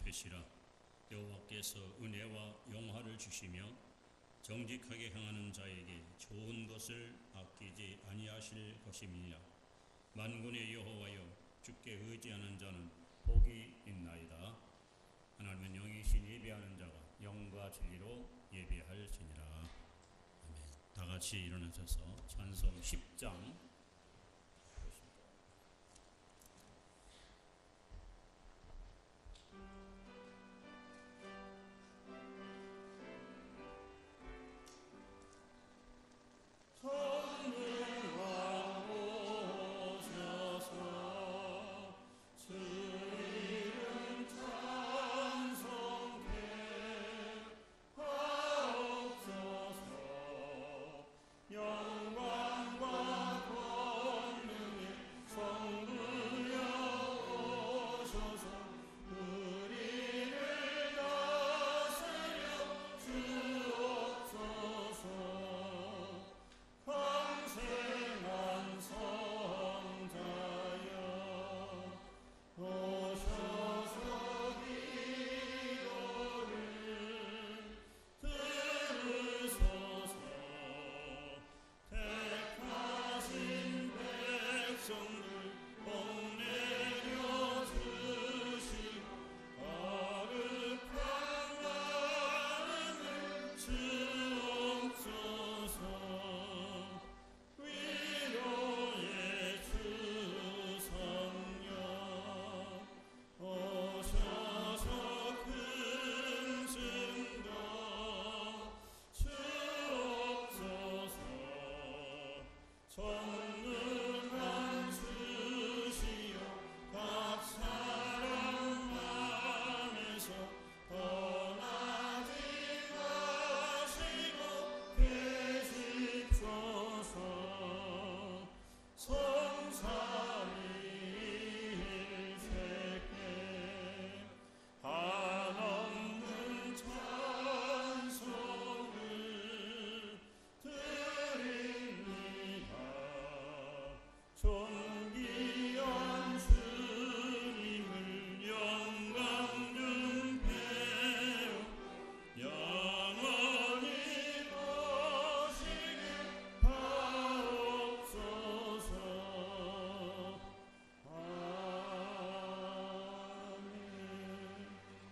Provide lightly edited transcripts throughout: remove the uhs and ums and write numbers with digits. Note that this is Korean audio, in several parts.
되시라. 여호와께서 은혜와 영화를 주시며 정직하게 행하는 자에게 좋은 것을 아끼지 아니하실 것임이니라. 만군의 여호와여, 주께 의지하는 자는 복이 있나이다. 하나님은 영이신 예배하는 자가 영과 진리로 예배할지니라. 아멘. 다 같이 일어나셔서 찬송 10장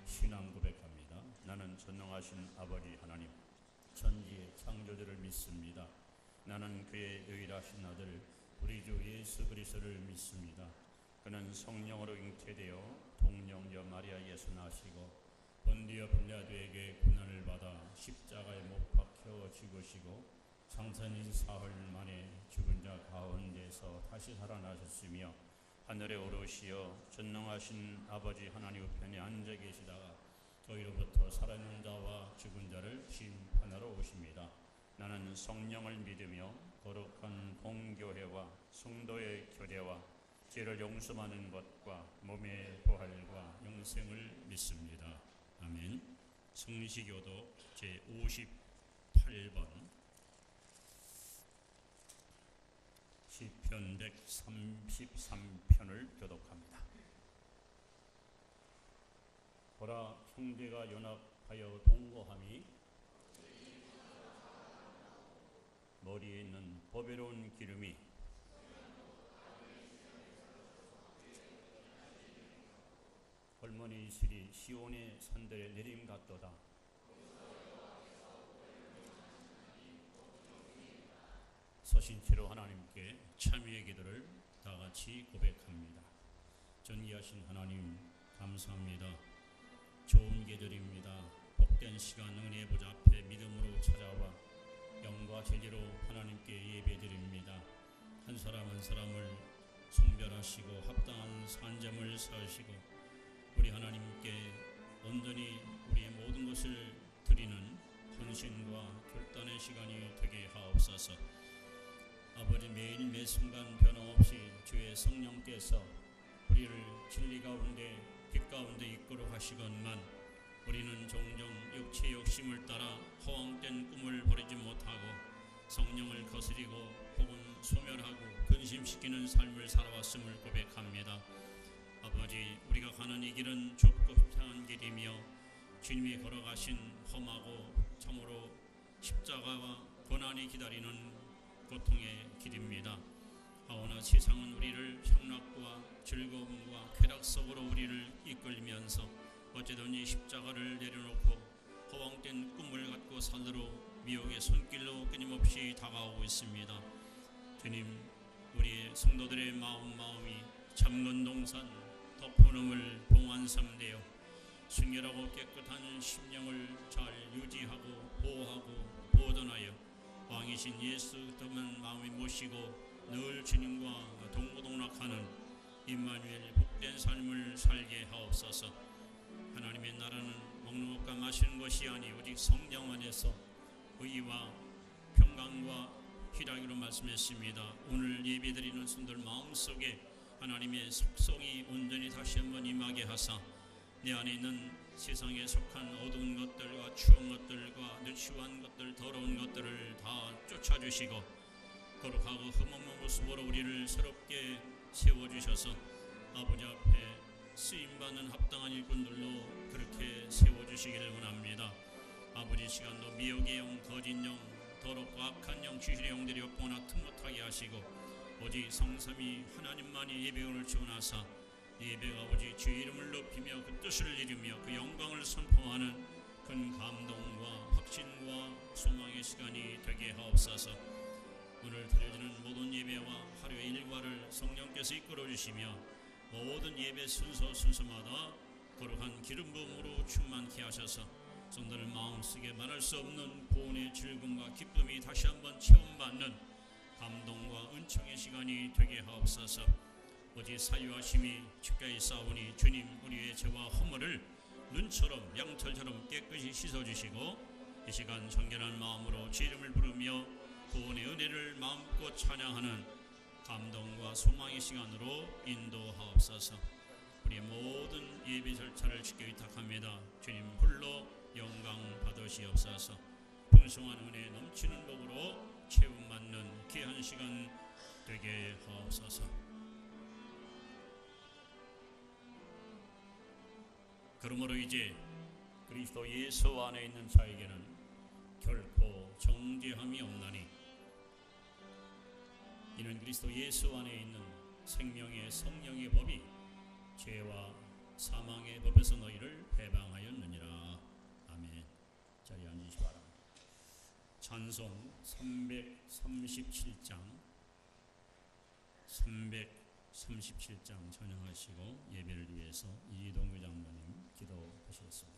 신앙 고백합니다. 나는 전능하신 아버지 하나님, 천지의 창조주를 믿습니다. 나는 그의 유일하신 아들 우리 주 예수 그리스도를 믿습니다. 그는 성령으로 잉태되어 동정녀 마리아 예수 나시고 본디오 빌라도에게 고난을 받아 십자가에 못 박혀 죽으시고 장사님 사흘 만에 죽은 자 가운데서 다시 살아나셨으며 하늘에 오르시어 전능하신 아버지 하나님 우편에 앉아 계시다가 저희로부터 살아있는 자와 죽은 자를 심판하러 오십니다. 나는 성령을 믿으며 거룩한 공교회와 성도의 교제와 죄를 용서하는 것과 몸의 부활과 영생을 믿습니다. 아멘. 성리시교도 제58번 시편 133편을 교독합니다. 보라, 형제가 연합하여 동거함이 머리에 있는 보배로운 기름이 헐머니 이슬이 시온의 산들에 내림 같도다. 서신체로 하나님께 참여의 기도를 다같이 고백합니다. 존귀하신 하나님, 감사합니다. 좋은 계절입니다. 복된 시간 은혜 보좌 앞에 믿음으로 찾아와 영과 진리로 하나님께 예배드립니다. 한 사람 한 사람을 성별하시고 합당한 산점을 쌓으시고 우리 하나님께 온전히 우리의 모든 것을 드리는 헌신과 결단의 시간이 되게 하옵소서. 아버지, 매일 매순간 변함없이 주의 성령께서 우리를 진리 가운데 빛 가운데 이끌어 가시건만 우리는 종종 육체의 욕심을 따라 허황된 꿈을 버리지 못하고 성령을 거스리고 혹은 소멸하고 근심시키는 삶을 살아왔음을 고백합니다. 아버지, 우리가 가는 이 길은 좁고 협착한 길이며 주님이 걸어가신 험하고 참으로 십자가와 고난이 기다리는 고통의 길입니다. 하오나 세상은 우리를 향락과 즐거움과 쾌락 속으로 우리를 이끌면서 어쨌든 십자가를 내려놓고 허황된 꿈을 갖고 산으로 미혹의 손길로 끊임없이 다가오고 있습니다. 주님, 우리의 성도들의 마음이 잠건동산 덮어놓을 봉안섬되어 순결하고 깨끗한 심령을 잘 유지하고 보호하고 보존하여 왕이신 예수 그리스도만 마음에 모시고 늘 주님과 동고동락하는 임마누엘 복된 삶을 살게 하옵소서. 하나님의 나라는 먹는 것과 마시는 것이 아니 오직 성령 안에서 의와 평강과 희락으로 말씀했습니다. 오늘 예배드리는 손들 마음속에 하나님의 속성이 온전히 다시 한번 임하게 하사 내 안에 있는 세상에 속한 어두운 것들과 추운 것들과 누추한 것들, 더러운 것들을 다 쫓아주시고 거룩하고 흠없는 모습으로 우리를 새롭게 세워주셔서 아버지 앞에 쓰임받는 합당한 일꾼들로 그렇게 세워주시기를 원합니다. 아버지 시간도 미혹의 영, 거짓 영, 더럽고 악한 영, 귀신의 영들이 없거나 틈못하게 하시고 오직 성삼위 하나님만이 예배원을 지원하사 예배가 아버지 주의 이름을 높이며 그 뜻을 이루며 그 영광을 선포하는 큰 감동과 확신과 소망의 시간이 되게 하옵소서. 오늘 드려지는 모든 예배와 하루의 일과를 성령께서 이끌어 주시며 모든 예배 순서마다 거룩한 기름 부음으로 충만케 하셔서 성도들 마음속에 말할 수 없는 구원의 즐거움과 기쁨이 다시 한번 체험받는 감동과 은총의 시간이 되게 하옵소서. 오직 사유하심이 주께에 싸우니 주님 우리의 죄와 허물을 눈처럼 양털처럼 깨끗이 씻어주시고 이 시간 정결한 마음으로 주 이름을 부르며 구원의 은혜를 마음껏 찬양하는 감동과 소망의 시간으로 인도하옵소서. 우리의 모든 예배 절차를 지켜 위탁합니다. 주님 홀로 영광 받으시옵소서. 풍성한 은혜 넘치는 복으로 채움받는 귀한 시간 되게 하옵소서. 그러므로 이제 그리스도 예수 안에 있는 자에게는 결코 정죄함이 없나니 이는 그리스도 예수 안에 있는 생명의 성령의 법이 죄와 사망의 법에서 너희를 해방하였느니라. 아멘. 자리에 앉으시기 바랍니다. 찬송 337장 전향하시고 예배를 위해서 이동규 장로님 기도하시겠습니다.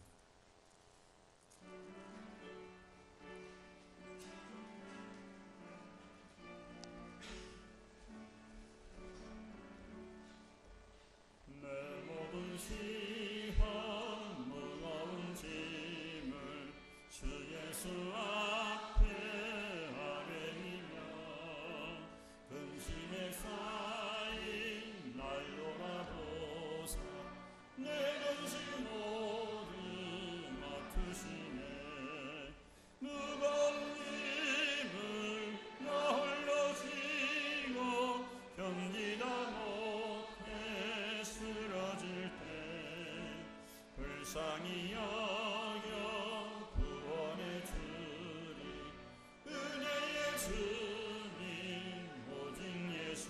불쌍히 여겨 구원해 주리 은혜의 주님 오직 예수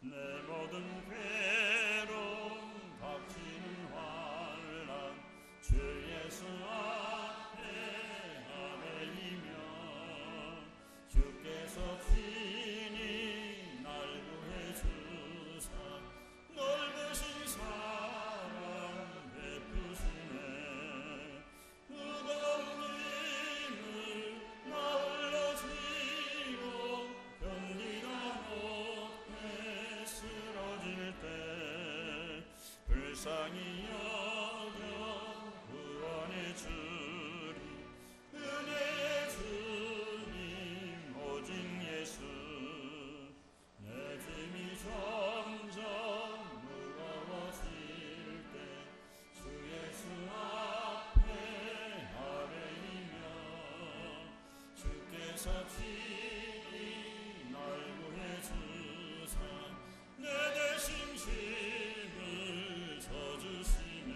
내 모든 괴로움 닥치는 환난 주 예수 앞에 아뢰이며 주께서 친히 날 구해 주사 넓으신 사랑 베푸시네 무거운 짐을 나 홀로 지고 견디다 못해 쓰러질 때 불쌍히 여겨 구원해 주리 은혜의 주님 오직 예수 내 짐이 점점 무거워질 때 주 예수 앞에 아뢰이며 주께서 친히 날 구해 주사 내 대신 짐을 져주시네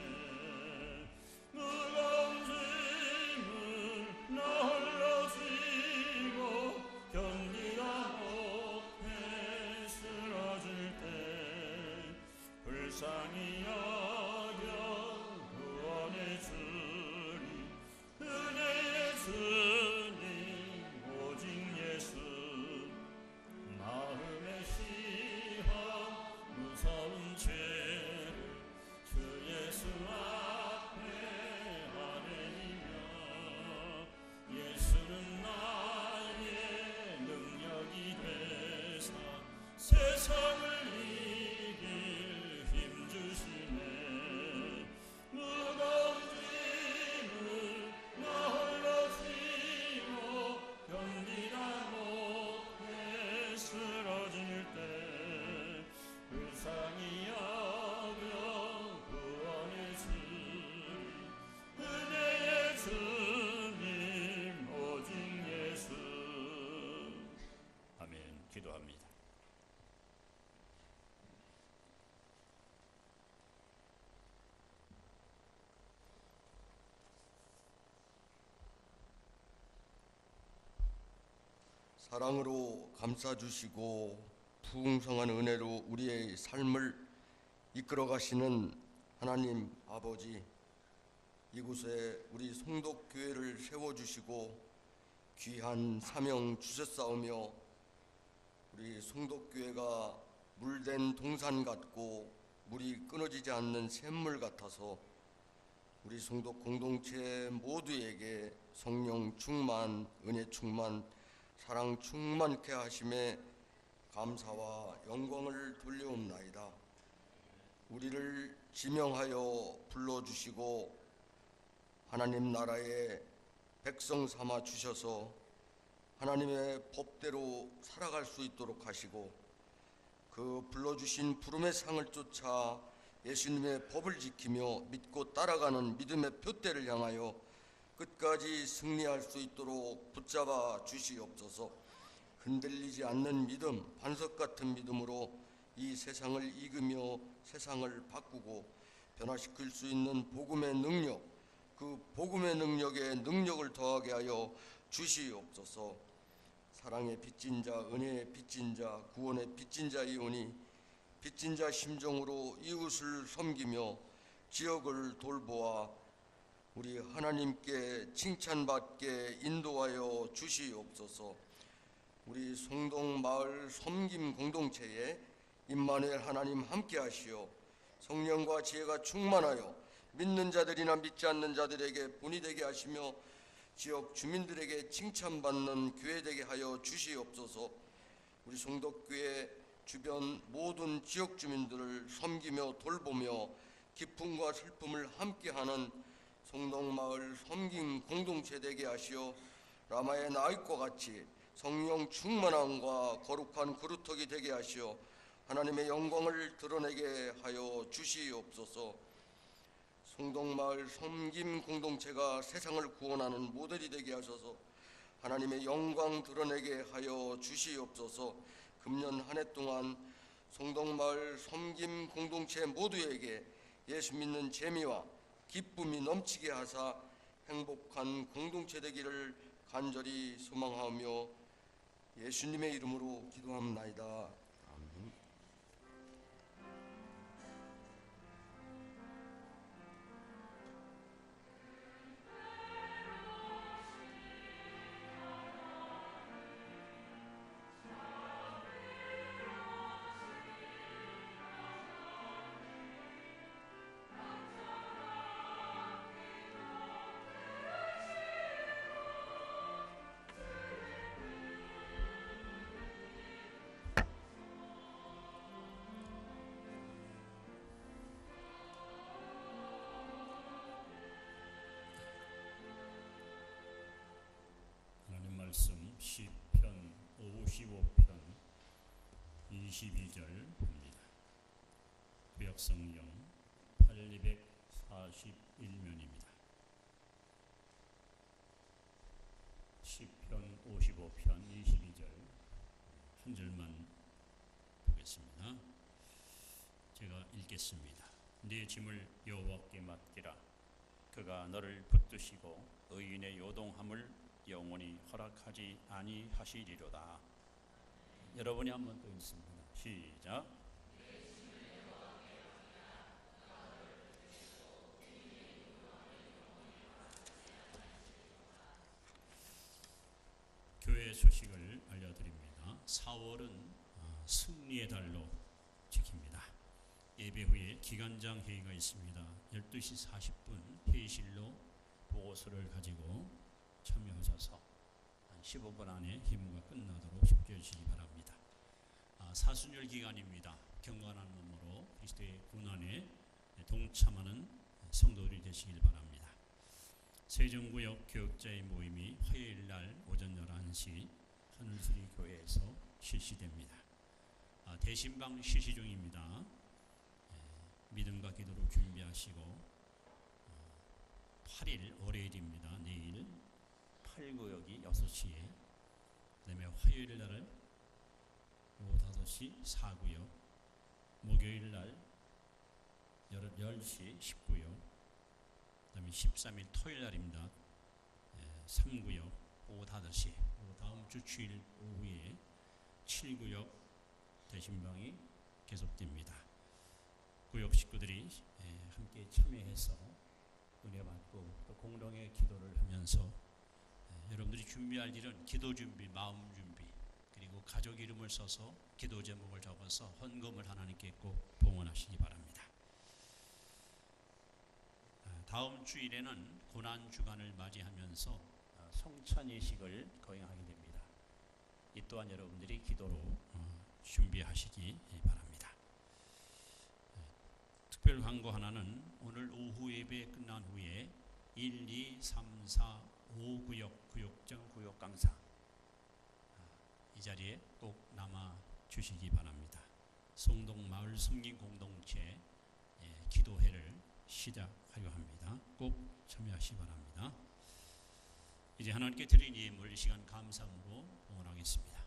불쌍히 여겨 구원의 주님 은혜의 주님 오직 예수 마음의 시험 무서운 죄를 주 예수 앞에 아뢰리며 예수는 나의 능력이 되사 세상을 이길 힘 주시네 무거운 짐을 나 홀로 지고 견디다 못해 쓰러질 때 불쌍히 여겨 구원의 주님 은혜의 주님 오직 예수 아멘. 기도합니다. 사랑으로 감싸주시고 풍성한 은혜로 우리의 삶을 이끌어 가시는 하나님 아버지, 이곳에 우리 송독교회를 세워주시고 귀한 사명 주셨사오며 우리 송독교회가 물된 동산 같고 물이 끊어지지 않는 샘물 같아서 우리 송독 공동체 모두에게 성령 충만, 은혜 충만, 사랑 충만케 하심에 감사와 영광을 돌려옵나이다. 우리를 지명하여 불러주시고 하나님 나라의 백성 삼아 주셔서 하나님의 법대로 살아갈 수 있도록 하시고 그 불러주신 부름의 상을 쫓아 예수님의 법을 지키며 믿고 따라가는 믿음의 표대를 향하여 끝까지 승리할 수 있도록 붙잡아 주시옵소서. 흔들리지 않는 믿음, 반석 같은 믿음으로 이 세상을 이기며 세상을 바꾸고 변화시킬 수 있는 복음의 능력, 그 복음의 능력에 능력을 더하게 하여 주시옵소서. 사랑의 빚진 자, 은혜의 빚진 자, 구원의 빚진 자이오니 빚진 자 심정으로 이웃을 섬기며 지역을 돌보아 우리 하나님께 칭찬받게 인도하여 주시옵소서. 우리 송동 마을 섬김 공동체에 임마누엘 하나님 함께 하시어 성령과 지혜가 충만하여 믿는 자들이나 믿지 않는 자들에게 본이 되게 하시며 지역 주민들에게 칭찬받는 교회 되게 하여 주시옵소서. 우리 송덕교회 주변 모든 지역 주민들을 섬기며 돌보며 기쁨과 슬픔을 함께하는 송동마을 섬김 공동체 되게 하시어 라마의 나윗과 같이 성령 충만함과 거룩한 그루터기 되게 하시어 하나님의 영광을 드러내게 하여 주시옵소서. 송동마을 섬김 공동체가 세상을 구원하는 모델이 되게 하셔서 하나님의 영광 드러내게 하여 주시옵소서. 금년 한 해 동안 송동마을 섬김 공동체 모두에게 예수 믿는 재미와 기쁨이 넘치게 하사 행복한 공동체 되기를 간절히 소망하며 예수님의 이름으로 기도합나이다. 아멘. 말씀 시편 55편 22절입니다. 구약성경 8241면입니다. 시편 55편 22절 한 절만 보겠습니다. 제가 읽겠습니다. 네 짐을 여호와께 맡기라. 그가 너를 붙드시고 의인의 요동함을 영원히 허락하지 아니하시리로다. 여러분이 한 번 더 읽습니다. 시작. 번째 소식을 알려드립니다. 4월은 승리의 달로 지킵니다. 예배 후에 기관장 회의가 있습니다. 12시 40분 회의실로 보고서를 가지고 참여하셔서 한 15분 안에 힘과 끝나도록 협조해 주시기 바랍니다. 사순절 기간입니다. 경건한 몸으로 그리스도의 고난에 동참하는 성도들이 되시길 바랍니다. 세종구역 교역자의 모임이 화요일 날 오전 11시 하늘수리 교회에서 실시됩니다. 대신방 실시 중입니다. 믿음과 기도로 준비하시고 8일 월요일입니다. 내일 8구역이 6시에, 그 다음에 화요일 날은 오후 5시 4구역, 목요일 날 10시 10구역, 그 다음에 13일 토요일 날입니다. 3구역 오후 5시, 다음 주 주일 오후에 7구역 대신방이 계속됩니다. 구역 식구들이 함께 참여해서 은혜 받고 또 공동의 기도를 하면서 여러분들이 준비할 일은 기도 준비, 마음 준비, 그리고 가족 이름을 써서 기도 제목을 적어서 헌금을 하나님께 꼭 봉헌하시기 바랍니다. 다음 주일에는 고난 주간을 맞이하면서 성찬 예식을 거행하게 됩니다. 이 또한 여러분들이 기도로 준비하시기 바랍니다. 특별 광고 하나는 오늘 오후 예배 끝난 후에 1, 2, 3, 4, 5구역 구역장 구역 강사 이 자리에 꼭 남아 주시기 바랍니다. 송동 마을 섬긴 공동체 기도회를 시작하려 합니다. 꼭 참여하시기 바랍니다. 이제 하나님께 드린 예물 이 시간 감사함으로 봉헌하겠습니다.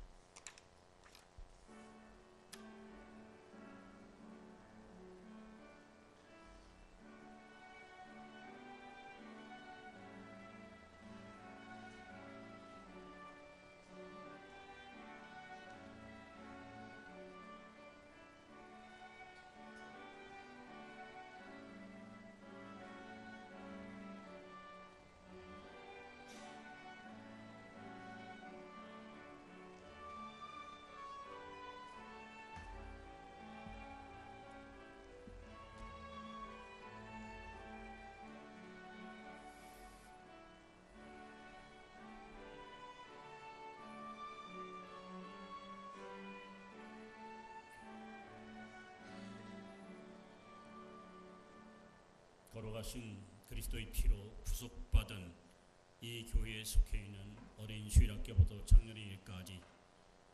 걸어가신 그리스도의 피로 구속받은 이 교회에 속해 있는 어린 주일학교부터 작년일까지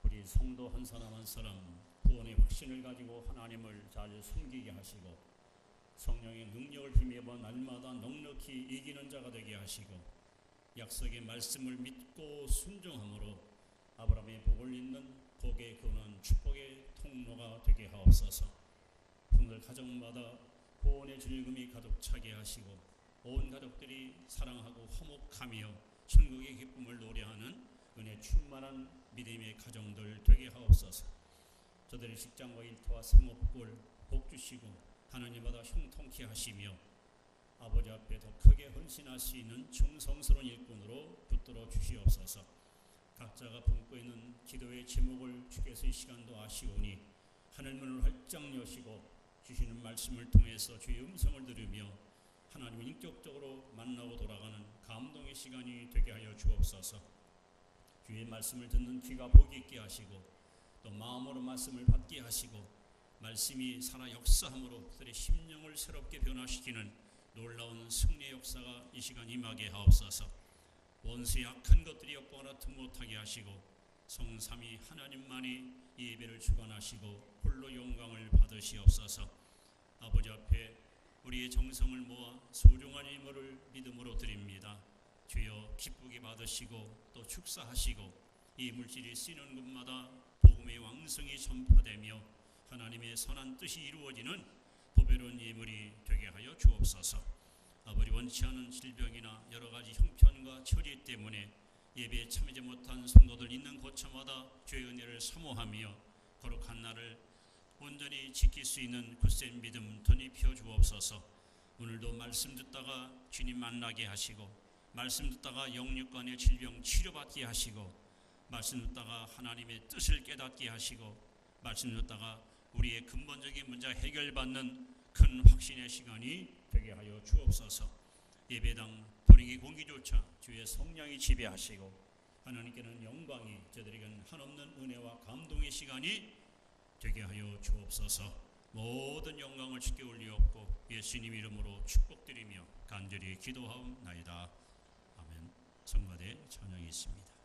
우리 성도 한 사람 한 사람 구원의 확신을 가지고 하나님을 잘 섬기게 하시고 성령의 능력을 힘입어 날마다 넉넉히 이기는 자가 되게 하시고 약속의 말씀을 믿고 순종함으로 아브라함의 복을 잇는 복의 근원 축복의 통로가 되게 하옵소서. 성들 가정마다 구원의 즐거움이 가득 차게 하시고 온 가족들이 사랑하고 화목하며 천국의 기쁨을 노래하는 은혜 충만한 믿음의 가정들 되게 하옵소서. 저들의 직장과 일터와 생업을 복 주시고 하나님보다 형통케 하시며 아버지 앞에 더 크게 헌신할 수 있는 충성스러운 일꾼으로 붙들어 주시옵소서. 각자가 품고 있는 기도의 제목을 주께서 이 시간도 아시오니 하늘문을 활짝 여시고 주시는 말씀을 통해서 주의 음성을 들으며 하나님을 인격적으로 만나고 돌아가는 감동의 시간이 되게 하여 주옵소서. 주의 말씀을 듣는 귀가 복이 있게 하시고 또 마음으로 말씀을 받게 하시고 말씀이 살아 역사함으로 그들의 심령을 새롭게 변화시키는 놀라운 승리의 역사가 이 시간 임하게 하옵소서. 원수의 악한 것들이 엿보나 틈 못하게 하시고 성삼위 하나님만이 이 예배를 주관하시고 홀로 영광을 받으시옵소서. 아버지 앞에 우리의 정성을 모아 소중한 예물을 믿음으로 드립니다. 주여 기쁘게 받으시고 또 축사하시고 이 물질이 쓰이는 곳마다 복음의 왕성이 전파되며 하나님의 선한 뜻이 이루어지는 보배로운 예물이 되게 하여 주옵소서. 아버지 원치 않은 질병이나 여러 가지 형편과 처지 때문에 예배에 참여하지 못한 성도들 있는 곳마다 주의 은혜를 사모하며 거룩한 날을 온전히 지킬 수 있는 굳센 믿음 덧입혀 주옵소서. 오늘도 말씀 듣다가 주님 만나게 하시고 말씀 듣다가 영육간의 질병 치료받게 하시고 말씀 듣다가 하나님의 뜻을 깨닫게 하시고 말씀 듣다가 우리의 근본적인 문제 해결받는 큰 확신의 시간이 되게 하여 주옵소서. 예배당 분위기 공기조차 주의 성령이 지배하시고 하나님께는 영광이 저들에게는 한없는 은혜와 감동의 시간이 되게 하여 주옵소서. 모든 영광을 주께 올리옵고 예수님 이름으로 축복드리며 간절히 기도하옵나이다. 아멘. 성가대 찬양이 있습니다.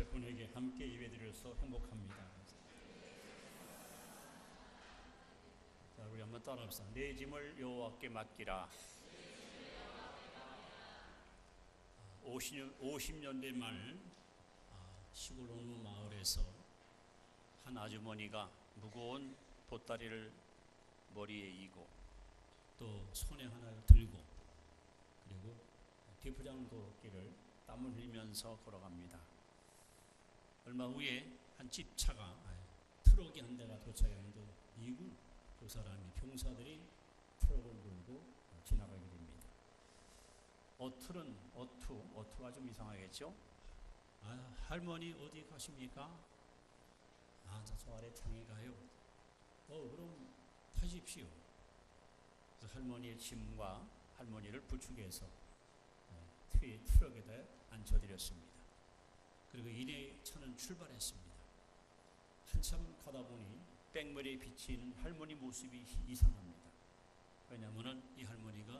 몇 분에게 함께 예배드려서 행복합니다. 자, 우리 한번 따라합시다. 내 짐을 여호와께 맡기라. 50년대 말 시골 어느 마을에서 한 아주머니가 무거운 보따리를 머리에 이고 또 손에 하나를 들고 그리고 비포장도로길을 땀을 흘리면서 걸어갑니다. 얼마 후에 한 집차가 트럭이 한 대가 도착했는데 이군 두 사람이 병사들이 트럭을 몰고 지나가게 됩니다. 어투가 좀 이상하겠죠? 할머니 어디 가십니까? 저 아래 창에 가요. 그럼 타십시오. 그래서 할머니의 짐과 할머니를 부축해서 트럭에다 앉혀드렸습니다. 그리고 이내 차는 출발했습니다. 한참 가다 보니 백머리에 비친 할머니 모습이 이상합니다. 왜냐하면 이 할머니가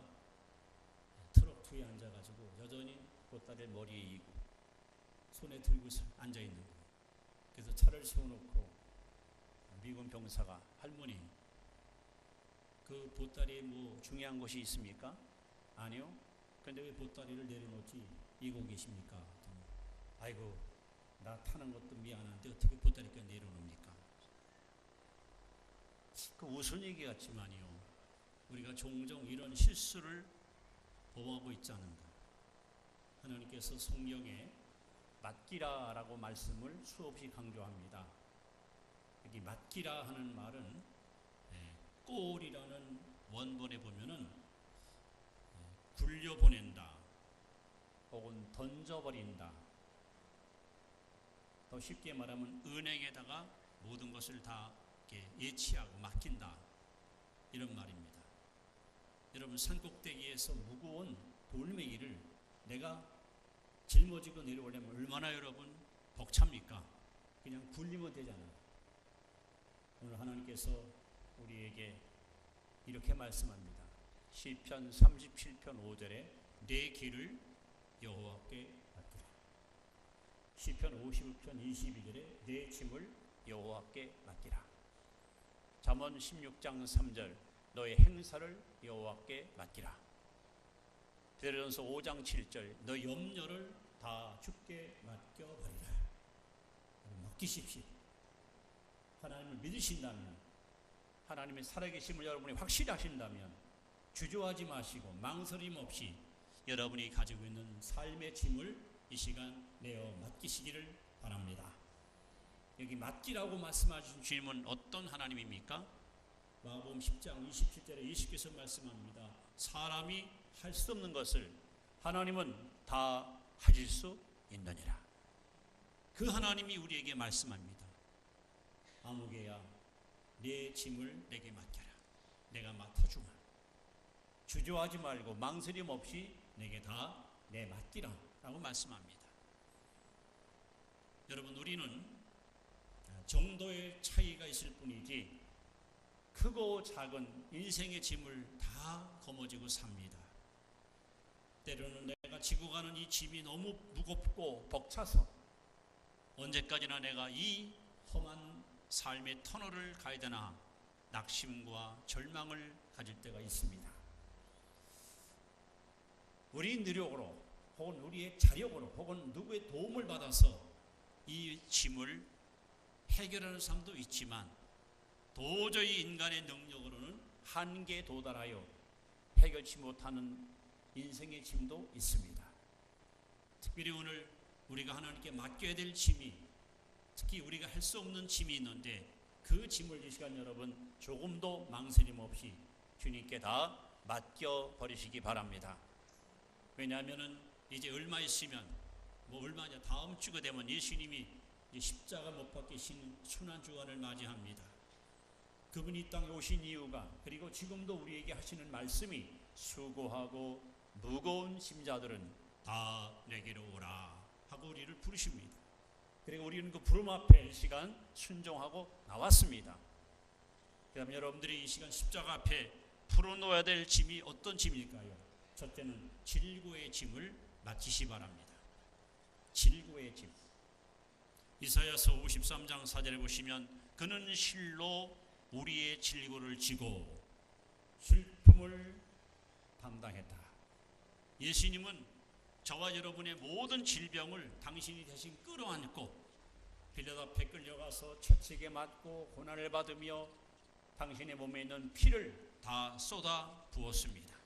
트럭 뒤에 앉아가지고 여전히 보따리를 머리에 이고 손에 들고 앉아있는 거예요. 그래서 차를 세워놓고 미군 병사가 할머니 그 보따리에 뭐 중요한 것이 있습니까? 아니요. 그런데 왜 보따리를 내려놓지 이고 계십니까? 아이고 나 타는 것도 미안한데 어떻게 보따리까지 내려놓습니까? 그 우스운 얘기 같지만요, 우리가 종종 이런 실수를 범하고 있지 않은가. 하나님께서 성경에 맡기라라고 말씀을 수없이 강조합니다. 여기 맡기라 하는 말은 꼴이라는 원본에 보면은 굴려보낸다 혹은 던져버린다, 더 쉽게 말하면 은행에다가 모든 것을 다 이렇게 예치하고 맡긴다, 이런 말입니다. 여러분, 산꼭대기에서 무거운 돌멩이를 내가 짊어지고 내려오려면 얼마나 여러분 벅찹니까? 그냥 굴리면 되잖아요. 오늘 하나님께서 우리에게 이렇게 말씀합니다. 시편 37편 5절에 내 길을 여호와께 맡기라. 시편 55편 22절에 내 짐을 여호와께 맡기라. 잠언 16장 3절 너의 행사를 여호와께 맡기라. 베드로전서 5장 7절 너 염려를 다 주께 맡겨버리라. 맡기십시오. 하나님을 믿으신다면, 하나님의 살아계심을 여러분이 확실히 하신다면 주저하지 마시고 망설임 없이 여러분이 가지고 있는 삶의 짐을 이 시간 내어 맡기시기를 바랍니다. 여기 맡기라고 말씀하신 주님은 어떤 하나님입니까? 마가복음 10장 27절에 예수께서 말씀합니다. 사람이 할 수 없는 것을 하나님은 다 하실 수 있느니라. 그 하나님이 우리에게 말씀합니다. 아무개야 내 짐을 내게 맡겨라. 내가 맡아주마. 주저하지 말고 망설임 없이 내게 다 내 맡기라 라고 말씀합니다. 여러분, 우리는 정도의 차이가 있을 뿐이지 크고 작은 인생의 짐을 다 거머쥐고 삽니다. 때로는 내가 지고 가는 이 짐이 너무 무겁고 벅차서 언제까지나 내가 이 험한 삶의 터널을 가야 되나 낙심과 절망을 가질 때가 있습니다. 우리 노력으로 혹은 우리의 자력으로 혹은 누구의 도움을 받아서 이 짐을 해결하는 사람도 있지만 도저히 인간의 능력으로는 한계에 도달하여 해결치 못하는 인생의 짐도 있습니다. 특별히 오늘 우리가 하나님께 맡겨야 될 짐이, 특히 우리가 할 수 없는 짐이 있는데 그 짐을 이 시간 여러분 조금도 망설임 없이 주님께 다 맡겨버리시기 바랍니다. 왜냐하면 이제 얼마 있으면 얼마냐 다음 주가 되면 예수님이 이제 십자가 못 박히신 순환주간을 맞이합니다. 그분이 이 땅에 오신 이유가, 그리고 지금도 우리에게 하시는 말씀이 수고하고 무거운 짐자들은 다 내게로 오라 하고 우리를 부르십니다. 그리고 우리는 그 부름 앞에 이 시간 순종하고 나왔습니다. 그럼 여러분들이 이 시간 십자가 앞에 풀어놓아야 될 짐이 어떤 짐일까요? 첫째는 질고의 짐을 맡기시 바랍니다. 질고의 짐. 이사야서 53장 4절에 보시면 그는 실로 우리의 질고를 지고 슬픔을 담당했다. 예수님은 저와 여러분의 모든 질병을 당신이 대신 끌어안고 빌라도 앞에 끌려가서 채찍에 맞고 고난을 받으며 당신의 몸에 있는 피를 다 쏟아 부었습니다.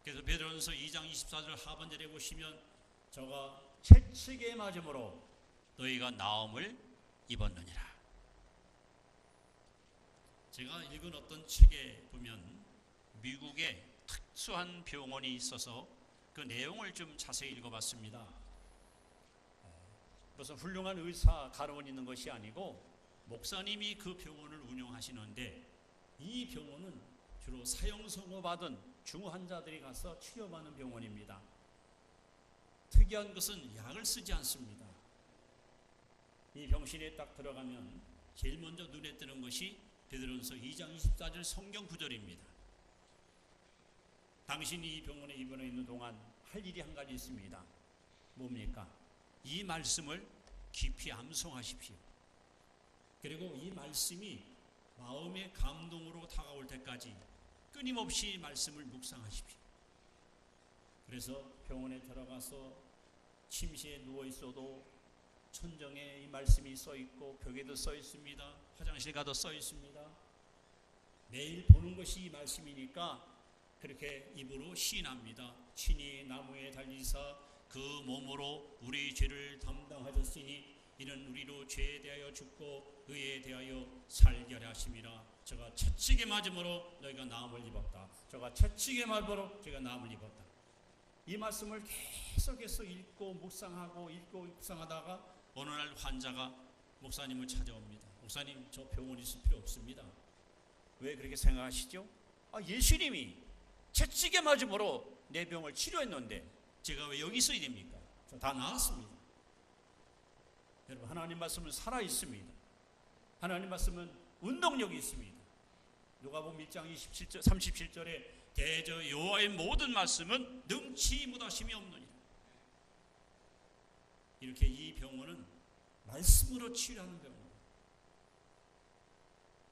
그래서 베드로전서 2장 24절 하반절에 보시면 저가 채찍에 맞음으로 너희가 나음을 입었느니라. 제가 읽은 어떤 책에 보면 미국에 특수한 병원이 있어서 그 내용을 좀 자세히 읽어봤습니다. 무슨 훌륭한 의사 가르원 있는 것이 아니고 목사님이 그 병원을 운영하시는데 이 병원은 주로 사형 선고 받은 중환자들이 가서 치료받는 병원입니다. 특이한 것은 약을 쓰지 않습니다. 이 병실에 딱 들어가면 제일 먼저 눈에 띄는 것이 베드로전서 2장 24절 성경 구절입니다. 당신이 이 병원에 입원해 있는 동안 할 일이 한 가지 있습니다. 뭡니까? 이 말씀을 깊이 암송하십시오. 그리고 이 말씀이 마음의 감동으로 다가올 때까지 끊임없이 말씀을 묵상하십시오. 그래서 병원에 들어가서 침실에 누워 있어도 천정에 이 말씀이 써 있고 벽에도 써 있습니다. 화장실 가도 써 있습니다. 매일 보는 것이 이 말씀이니까 그렇게 입으로 시인합니다. 친히 나무에 달리사 그 몸으로 우리 죄를 담당하셨으니 이는 우리로 죄에 대하여 죽고 의에 대하여 살게 하려 하심이라. 저가 채찍에 맞음으로 너희가 나음을 입었다. 저가 채찍에 맞음으로 제가 나음을 입었다. 이 말씀을 계속해서 읽고 묵상하다가 어느 날 환자가 목사님을 찾아옵니다. 목사님, 저 병원 있을 필요 없습니다. 왜 그렇게 생각하시죠? 예수님이 채찍에 맞음으로 내 병을 치료했는데 제가 왜 여기 있어야 됩니까? 저 다 나았습니다. 여러분, 하나님 말씀은 살아있습니다. 하나님 말씀은 운동력이 있습니다. 누가복음 1장 37절에 대저 여호와의 모든 말씀은 능치 못하심이 없느니라. 이렇게 이 병원은 말씀으로 치료하는 병원입니다.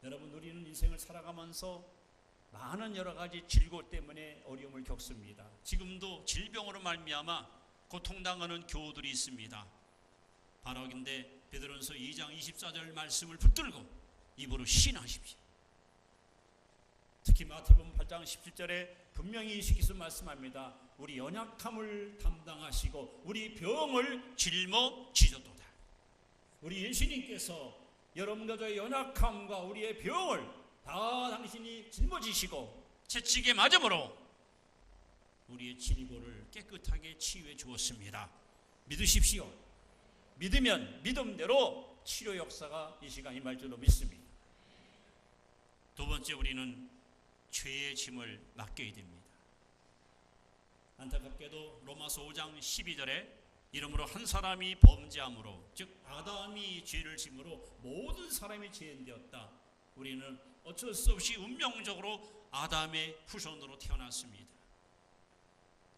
여러분, 우리는 인생을 살아가면서 많은 여러 가지 질고 때문에 어려움을 겪습니다. 지금도 질병으로 말미암아 고통당하는 교우들이 있습니다. 바로 근데 베드로전서 2장 24절 말씀을 붙들고 입으로 시인하십시오. 특히 마태복음 8장 17절에 분명히 예수께서 말씀합니다. 우리 연약함을 담당하시고 우리 병을 짊어지셨도다. 우리 예수님께서 여러분과 저의 연약함과 우리의 병을 다 당신이 짊어지시고 채찍에 맞음으로 우리의 질고를 깨끗하게 치유해 주었습니다. 믿으십시오. 믿으면 믿음대로 치료 역사가 이 시간 임할 줄로 믿습니다. 두 번째, 우리는 죄의 짐을 맡겨야 됩니다. 안타깝게도 로마서 5장 12절에 이러므로 한 사람이 범죄함으로, 즉 아담이 죄를 짐으로 모든 사람이 죄인되었다. 우리는 어쩔 수 없이 운명적으로 아담의 후손으로 태어났습니다.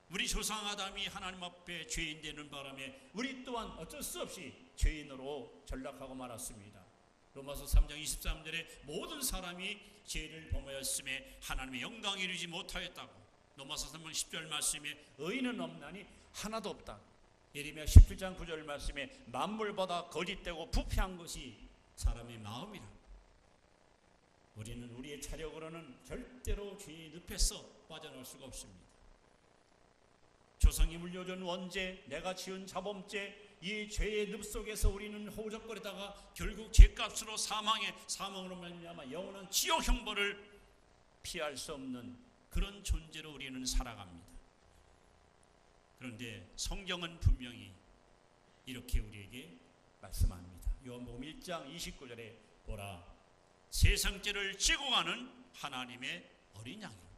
우리 조상 아담이 하나님 앞에 죄인 되는 바람에 우리 또한 어쩔 수 없이 죄인으로 전락하고 말았습니다. 로마서 3장 23절에 모든 사람이 죄를 범하였음에 하나님의 영광에 이르지 못하였다고. 로마서 3장 10절 말씀에 의인은 없나니 하나도 없다. 예레미야 17장 9절 말씀에 만물보다 거짓되고 부패한 것이 사람의 마음이라. 우리는 우리의 차력으로는 절대로 죄의 늪에서 빠져나올 수가 없습니다. 조상이 물려준 원죄, 내가 지은 자범죄, 이 죄의 늪 속에서 우리는 허우적거리다가 결국 죄값으로 사망으로 말미암아 영원한 지옥 형벌을 피할 수 없는 그런 존재로 우리는 살아갑니다. 그런데 성경은 분명히 이렇게 우리에게 말씀합니다. 요한복음 1장 29절에 보라, 세상 죄를 지고 가는 하나님의 어린 양입니다.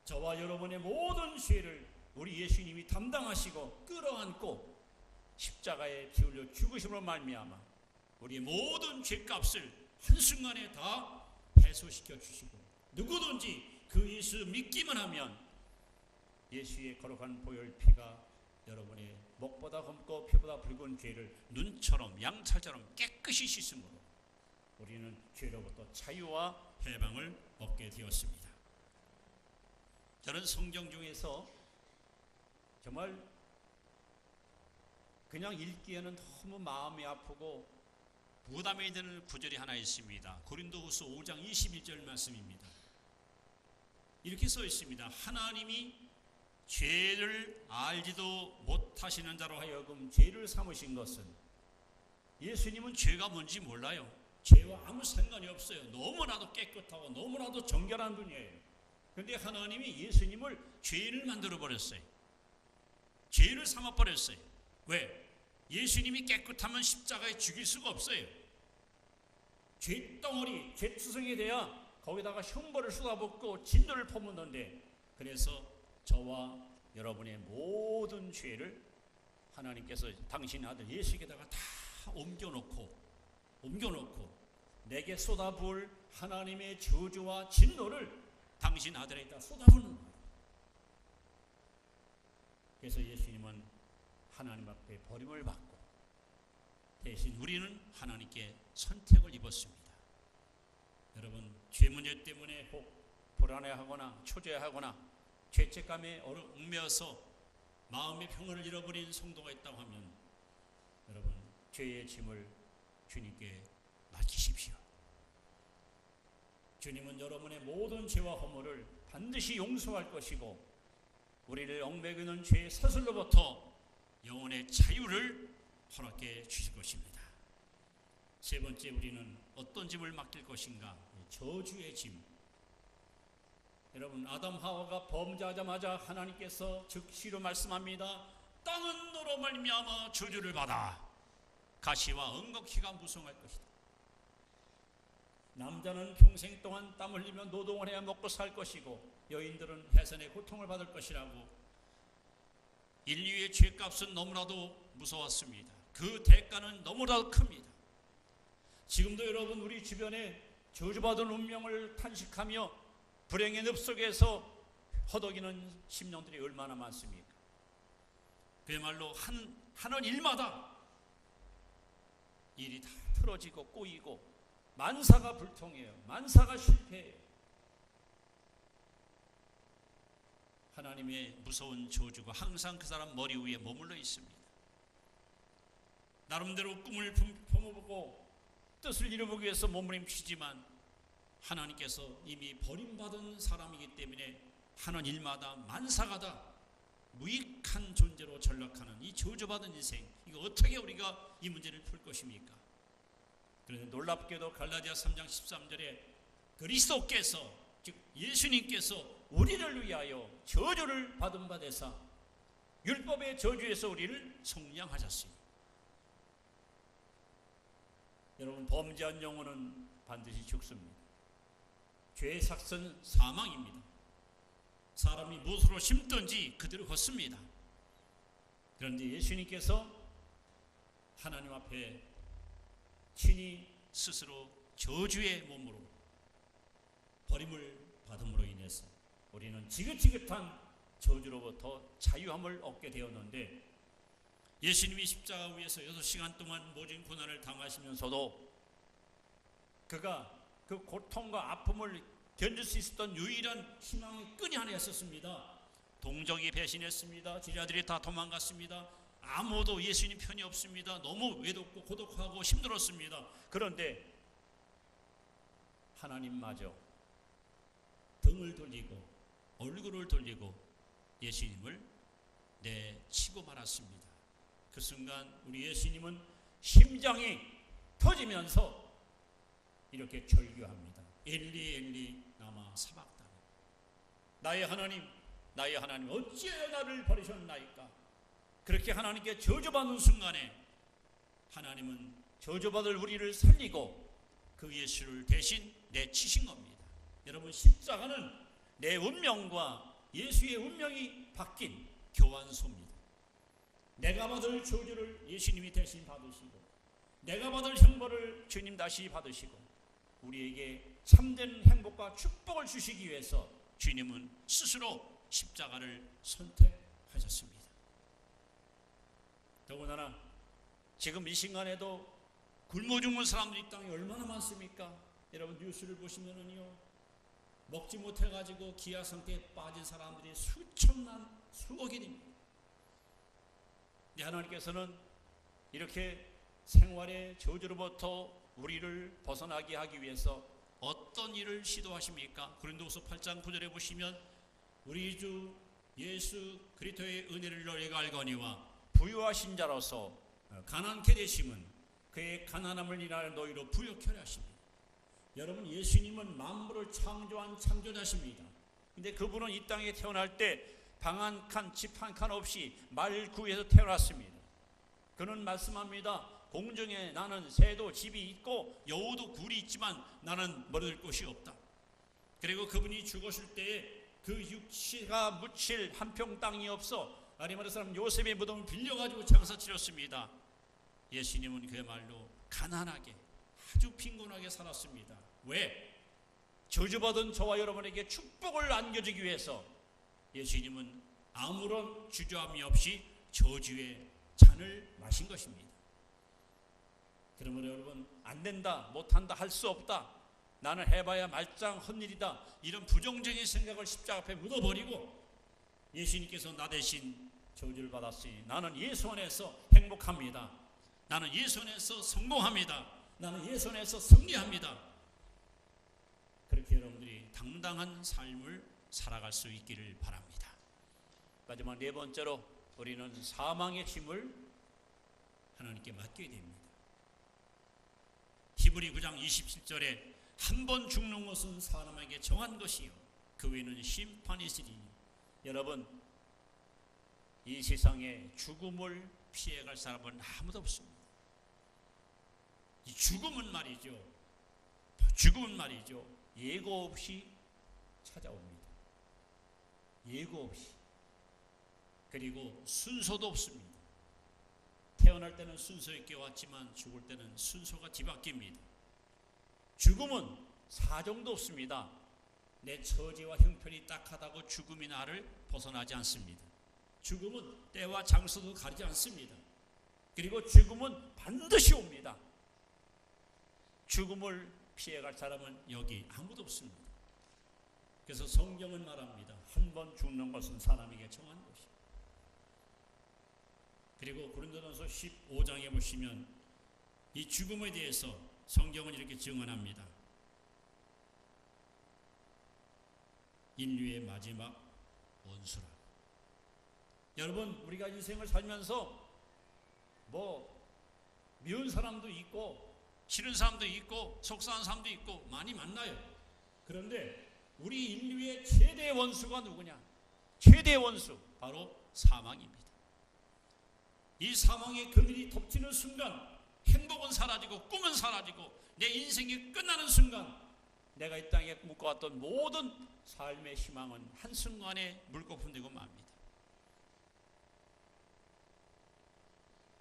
저와 여러분의 모든 죄를 우리 예수님이 담당하시고 끌어안고 십자가에 피 흘려 죽으심으로 말미암아 우리의 모든 죄값을 한순간에 다 해소시켜 주시고, 누구든지 그 예수 믿기만 하면 예수의 거룩한 보혈 피가 여러분의 목보다 검고 피보다 붉은 죄를 눈처럼 양털처럼 깨끗이 씻음으로 우리는 죄로부터 자유와 해방을 얻게 되었습니다. 저는 성경 중에서 정말 그냥 읽기에는 너무 마음이 아프고 부담이 되는 구절이 하나 있습니다. 고린도후서 5장 21절 말씀입니다. 이렇게 써 있습니다. 하나님이 죄를 알지도 못하시는 자로 하여금 죄를 삼으신 것은, 예수님은 죄가 뭔지 몰라요. 죄와 아무 상관이 없어요. 너무나도 깨끗하고 너무나도 정결한 분이에요. 그런데 하나님이 예수님을 죄인을 만들어 버렸어요. 죄인을 삼아 버렸어요. 왜? 예수님이 깨끗하면 십자가에 죽일 수가 없어요. 죄덩어리, 죄투성이 돼야 거기다가 흉벌을 쏟아붓고 진노를 퍼붓는데, 그래서 저와 여러분의 모든 죄를 하나님께서 당신의 아들 예수에게다가 다 옮겨놓고 내게 쏟아부을 하나님의 저주와 진노를 당신 아들에게다 쏟아부는 거예요. 그래서 예수님은 하나님 앞에 버림을 받고 대신 우리는 하나님께 선택을 입었습니다. 여러분, 죄 문제 때문에 혹 불안해하거나 초조해하거나 죄책감에 얽매여서 마음의 평온을 잃어버린 성도가 있다고 하면, 여러분, 죄의 짐을 주님께 맡기십시오. 주님은 여러분의 모든 죄와 허물을 반드시 용서할 것이고 우리를 얽매이는 죄의 사슬로부터 영혼의 자유를 허락해 주실 것입니다. 세 번째, 우리는 어떤 짐을 맡길 것인가? 저주의 짐. 여러분, 아담 하와가 범죄하자마자 하나님께서 즉시로 말씀합니다. 땅은 너로 말미암아 저주를 받아 가시와 엉겅퀴가 무성할 것이다. 남자는 평생 동안 땀 흘리며 노동을 해야 먹고 살 것이고 여인들은 해산의 고통을 받을 것이라고. 인류의 죄값은 너무나도 무서웠습니다. 그 대가는 너무나도 큽니다. 지금도 여러분, 우리 주변에 저주받은 운명을 탄식하며 불행의 늪 속에서 허덕이는 심령들이 얼마나 많습니까? 그야말로 하는 일마다 일이 다 틀어지고 꼬이고 만사가 불통해요. 만사가 실패해요. 하나님의 무서운 저주가 항상 그 사람 머리 위에 머물러 있습니다. 나름대로 꿈을 품어보고 뜻을 이루기 위해서 몸부림치지만 하나님께서 이미 버림받은 사람이기 때문에 하는 일마다 만사가 다 무익한 존재로 전락하는 이 저주받은 인생, 이거 어떻게 우리가 이 문제를 풀 것입니까? 그런데 놀랍게도 갈라디아 3장 13절에 그리스도께서, 즉 예수님께서 우리를 위하여 저주를 받은 바 되사 율법의 저주에서 우리를 속량하셨습니다. 여러분, 범죄한 영혼은 반드시 죽습니다. 죄의 삭은 사망입니다. 사람이 무엇으로 심든지 그대로 걷습니다. 그런데 예수님께서 하나님 앞에 친히 스스로 저주의 몸으로 버림을 받음으로 인해서 우리는 지긋지긋한 저주로부터 자유함을 얻게 되었는데, 예수님이 십자가 위에서 6시간 동안 모진 고난을 당하시면서도 그가 그 고통과 아픔을 견딜 수 있었던 유일한 희망의 끈이 하나 있었습니다. 동족이 배신했습니다. 제자들이 다 도망갔습니다. 아무도 예수님 편이 없습니다. 너무 외롭고 고독하고 힘들었습니다. 그런데 하나님마저 등을 돌리고 얼굴을 돌리고 예수님을 내치고 말았습니다. 그 순간 우리 예수님은 심장이 터지면서 이렇게 절규합니다. 엘리 엘리 라마 사박다니, 나의 하나님 어찌하여 나를 버리셨나이까. 그렇게 하나님께 저주받는 순간에 하나님은 저주받을 우리를 살리고 그 예수를 대신 내치신 겁니다. 여러분, 십자가는 내 운명과 예수의 운명이 바뀐 교환소입니다. 내가 받을 저주를 예수님이 대신 받으시고 내가 받을 형벌을 주님 다시 받으시고 우리에게 참된 행복과 축복을 주시기 위해서 주님은 스스로 십자가를 선택하셨습니다. 더군다나 지금 이 시간에도 굶어 죽는 사람들이 이 땅에 얼마나 많습니까? 여러분 뉴스를 보시면은요, 먹지 못해가지고 기아 상태에 빠진 사람들이 수천만 수억이 됩니다. 하나님께서는 이렇게 생활의 저주로부터 우리를 벗어나게 하기 위해서 어떤 일을 시도하십니까? 고린도후서 8장 9절에 보시면 우리 주 예수 그리스도의 은혜를 너희가 알거니와 부유하신 자로서 가난케 되심은 그의 가난함을 인하여 너희로 부유케 하려 하십니다. 여러분, 예수님은 만물을 창조한 창조자십니다. 근데 그분은 이 땅에 태어날 때 방 한 칸, 집 한 칸 없이 말구에서 태어났습니다. 그는 말씀합니다. 공중에 나는 새도 집이 있고 여우도 굴이 있지만 나는 머무를 곳이 없다. 그리고 그분이 죽었을 때에 그 육체가 묻힐 한 평 땅이 없어 아리마다 사람 요셉의 무덤을 빌려가지고 장사 치렀습니다. 예수님은 그야말로 가난하게 아주 빈곤하게 살았습니다. 왜? 저주받은 저와 여러분에게 축복을 안겨주기 위해서 예수님은 아무런 주저함이 없이 저주의 잔을 마신 것입니다. 그러므로 여러분, 안 된다, 못한다, 할 수 없다, 나는 해봐야 말짱 헛일이다, 이런 부정적인 생각을 십자가 앞에 묻어버리고 예수님께서 나 대신 저주를 받았으니 나는 예수 안에서 행복합니다. 나는 예수 안에서 성공합니다. 나는 예수 안에서 승리합니다. 그렇게 여러분들이 당당한 삶을 살아갈 수 있기를 바랍니다. 마지막 네 번째로 우리는 사망의 짐을 하나님께 맡겨야 됩니다. 히브리 9장 27절에 한 번 죽는 것은 사람에게 정한 것이요 그 외에는 심판이 있으리니. 여러분, 이 세상에 죽음을 피해갈 사람은 아무도 없습니다. 이 죽음은 말이죠, 예고 없이 찾아옵니다. 예고 없이. 그리고 순서도 없습니다. 태어날 때는 순서 있게 왔지만 죽을 때는 순서가 뒤바뀝니다. 죽음은 사정도 없습니다. 내 처지와 형편이 딱하다고 죽음이 나를 벗어나지 않습니다. 죽음은 때와 장소도 가리지 않습니다. 그리고 죽음은 반드시 옵니다. 죽음을 피해갈 사람은 여기 아무도 없습니다. 그래서 성경은 말합니다. 한 번 죽는 것은 사람에게 정한 것이다. 그리고 고린도전서 15장에 보시면 이 죽음에 대해서 성경은 이렇게 증언합니다. 인류의 마지막 원수라. 여러분, 우리가 인생을 살면서 미운 사람도 있고 싫은 사람도 있고 속상한 사람도 있고 많이 만나요. 그런데 우리 인류의 최대 원수가 누구냐? 최대 원수 바로 사망입니다. 이 사망의 그늘이 덮치는 순간 행복은 사라지고 꿈은 사라지고 내 인생이 끝나는 순간 내가 이 땅에 묶어왔던 모든 삶의 희망은 한순간에 물거품되고 맙니다.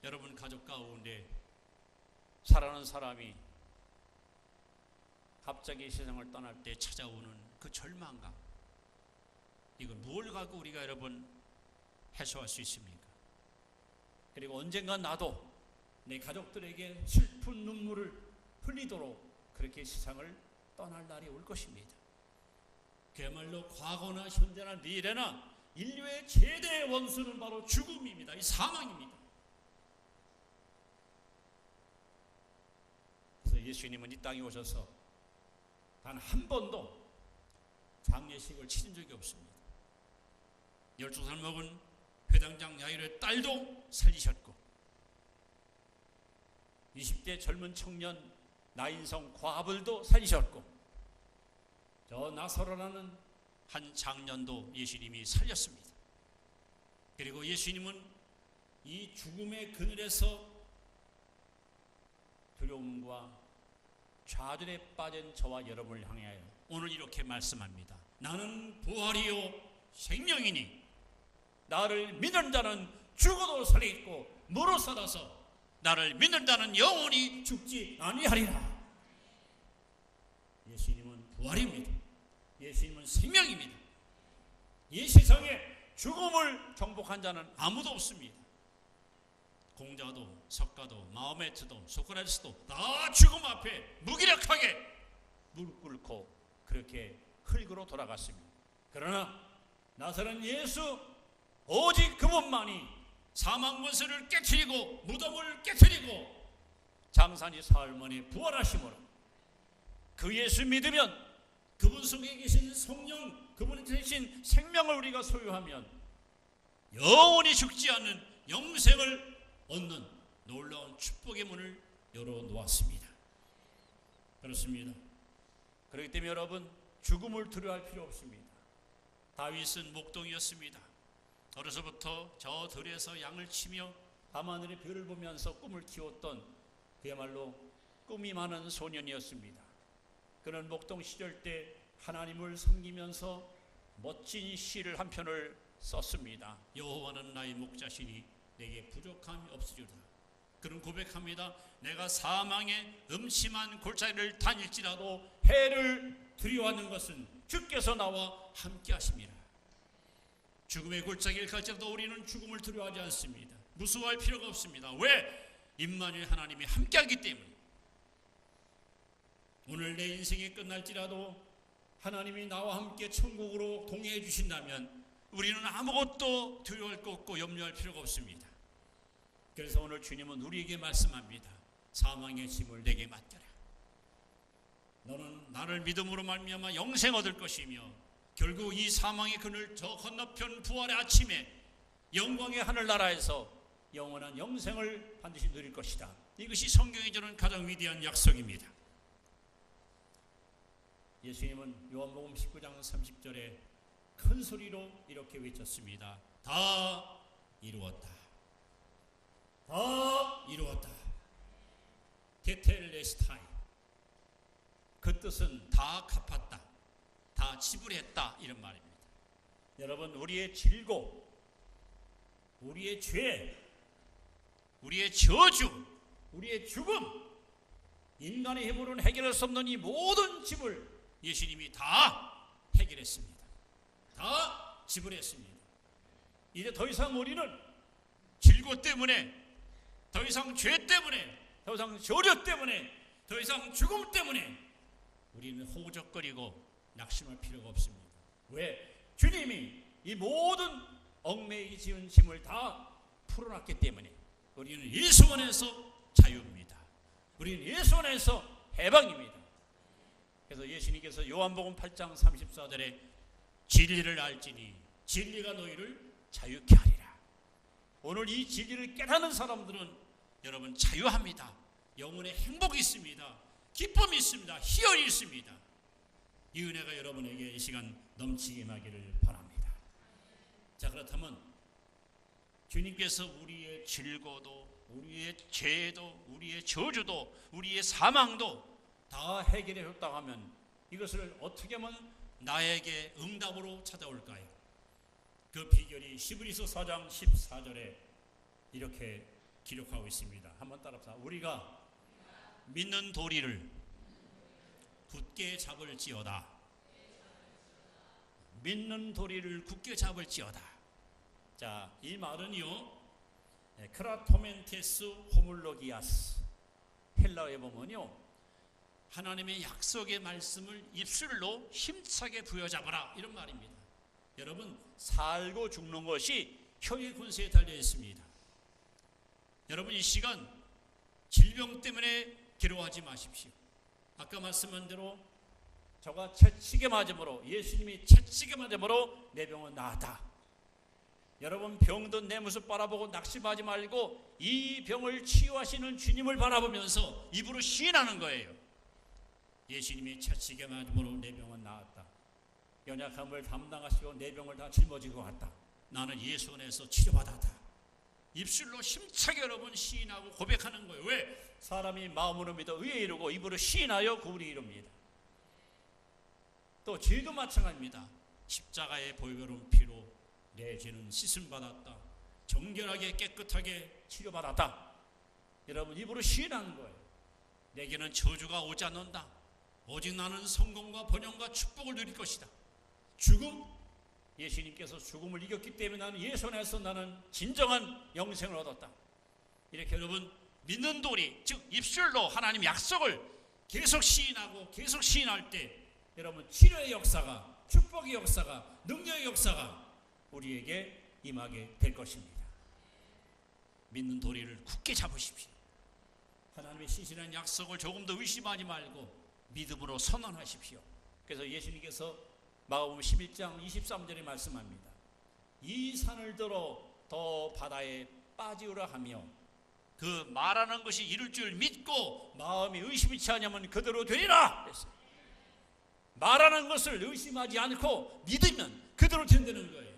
여러분, 가족 가운데 사랑하는 사람이 갑자기 세상을 떠날 때 찾아오는 그 절망감, 이걸 뭘 갖고 우리가 여러분 해소할 수 있습니까? 그리고 언젠가 나도 내 가족들에게 슬픈 눈물을 흘리도록 그렇게 세상을 떠날 날이 올 것입니다. 그야말로 과거나 현재나 미래나 인류의 최대의 원수는 바로 죽음입니다. 이 사망입니다. 그래서 예수님은 이 땅에 오셔서 단 한 번도 장례식을 치른 적이 없습니다. 12살 먹은 회당장 야이로의 딸도 살리셨고 20대 젊은 청년 나인성 과부들도 살리셨고 저 나사로라는 한 장년도 예수님이 살렸습니다. 그리고 예수님은 이 죽음의 그늘에서 두려움과 좌절에 빠진 저와 여러분을 향하여 오늘 이렇게 말씀합니다. 나는 부활이요 생명이니 나를 믿는 자는 죽어도 살리겠고 무릇 살아서 나를 믿는 자는 영원히 죽지 아니하리라. 예수님은 부활입니다. 예수님은 생명입니다. 이 세상에 죽음을 정복한 자는 아무도 없습니다. 공자도 석가도 마호메트도 소크라테스도 다 죽음 앞에 무기력하게 무릎 꿇고 그렇게 흙으로 돌아갔습니다. 그러나 나사렛 예수 오직 그분만이 사망 권세를 깨트리고 무덤을 깨트리고 장사니 사흘 만에 부활하심으로 그 예수 믿으면 그분 속에 계신 성령, 그분이 대신 생명을 우리가 소유하면 영원히 죽지 않는 영생을 얻는 놀라운 축복의 문을 열어놓았습니다. 그렇습니다. 그렇기 때문에 여러분 죽음을 두려워할 필요 없습니다. 다윗은 목동이었습니다. 어려서부터 저 들에서 양을 치며 밤하늘의 별을 보면서 꿈을 키웠던 그야말로 꿈이 많은 소년이었습니다. 그는 목동 시절 때 하나님을 섬기면서 멋진 시를 한 편을 썼습니다. 여호와는 나의 목자시니 내게 부족함이 없으리로다. 그는 고백합니다. 내가 사망의 음침한 골짜기를 다닐지라도 해를 두려워하는 것은 주께서 나와 함께 하심이라. 죽음의 골짜기를 갈지라도 우리는 죽음을 두려워하지 않습니다. 무서워할 필요가 없습니다. 왜? 임마누엘 하나님이 함께하기 때문에. 오늘 내 인생이 끝날지라도 하나님이 나와 함께 천국으로 동행해 주신다면 우리는 아무것도 두려워할 것 없고 염려할 필요가 없습니다. 그래서 오늘 주님은 우리에게 말씀합니다. 사망의 짐을 내게 맡겨라. 너는 나를 믿음으로 말미암아 영생 얻을 것이며 결국 이 사망의 그늘 저 건너편 부활의 아침에 영광의 하늘나라에서 영원한 영생을 반드시 누릴 것이다. 이것이 성경이 주는 가장 위대한 약속입니다. 예수님은 요한복음 19장 30절에 큰 소리로 이렇게 외쳤습니다. 다 이루었다. 다 이루었다. 테텔레스타이. 그 뜻은 다 갚았다. 다 지불했다. 이런 말입니다. 여러분, 우리의 질고, 우리의 죄, 우리의 저주, 우리의 죽음, 인간의 힘으로는 해결할 수 없는 이 모든 짐을 예수님이 다 해결했습니다. 다 지불했습니다. 이제 더 이상 우리는 질고 때문에, 더 이상 죄 때문에, 더 이상 저주 때문에, 더 이상 죽음 때문에 우리는 호적거리고 낙심할 필요가 없습니다. 왜? 주님이 이 모든 얽매이게 지은 짐을 다 풀어놨기 때문에 우리는 예수 안에서 자유입니다. 우리는 예수 안에서 해방입니다. 그래서 예수님께서 요한복음 8장 34절에 진리를 알지니 진리가 너희를 자유케 하리라. 오늘 이 진리를 깨닫는 사람들은 여러분 자유합니다. 영혼의 행복이 있습니다. 기쁨이 있습니다. 희열이 있습니다. 이 은혜가 여러분에게 이 시간 넘치게 임하기를 바랍니다. 자, 그렇다면 주님께서 우리의 질고도, 우리의 죄도, 우리의 저주도, 우리의 사망도 다 해결해 줬다고 하면 이것을 어떻게 하면 나에게 응답으로 찾아올까요? 그 비결이 히브리서 4장 14절에 이렇게 기록하고 있습니다. 한번 따라합시다. 우리가 믿는 도리를 굳게 잡을지어다. 믿는 도리를 굳게 잡을지어다. 자, 이 말은요, 크라토멘테스 호물로기아스, 헬라어에 보면요, 하나님의 약속의 말씀을 입술로 힘차게 부여잡아라, 이런 말입니다. 여러분, 살고 죽는 것이 혀의 권세에 달려 있습니다. 여러분, 이 시간 질병 때문에 괴로워하지 마십시오. 아까 말씀한 대로 저가 채찍에 맞음으로, 예수님이 채찍에 맞음으로 내 병은 나았다. 여러분, 병든 내 모습 바라보고 낙심하지 말고 이 병을 치유하시는 주님을 바라보면서 입으로 시인하는 거예요. 예수님이 채찍에 맞음으로 내 병은 나았다. 연약함을 담당하시고 내 병을 다 짊어지고 갔다. 나는 예수 안에서 치료받았다. 입술로 힘차게 여러분 시인하고 고백하는 거예요. 왜? 사람이 마음으로 믿어 의에 이르고 입으로 시인하여 구원에 이릅니다. 또 죄도 마찬가지입니다. 십자가의 보혈로운 피로 내 죄는 씻음 받았다. 정결하게 깨끗하게 치료받았다. 여러분, 입으로 시인하는 거예요. 내게는 저주가 오지 않는다. 오직 나는 성공과 번영과 축복을 누릴 것이다. 죽음, 예수님께서 죽음을 이겼기 때문에 나는 예수 안에서 나는 진정한 영생을 얻었다. 이렇게 여러분 믿는 도리, 즉 입술로 하나님 약속을 계속 시인하고 계속 시인할 때 여러분 치료의 역사가, 축복의 역사가, 능력의 역사가 우리에게 임하게 될 것입니다. 믿는 도리를 굳게 잡으십시오. 하나님의 신실한 약속을 조금 더 의심하지 말고 믿음으로 선언하십시오. 그래서 예수님께서 마가복음 11장 23절에 말씀합니다. 이 산을 들어 더 바다에 빠지우라 하며 그 말하는 것이 이룰 줄 믿고 마음이 의심치 않으면 그대로 되리라 그랬어요. 말하는 것을 의심하지 않고 믿으면 그대로 된다는 거예요.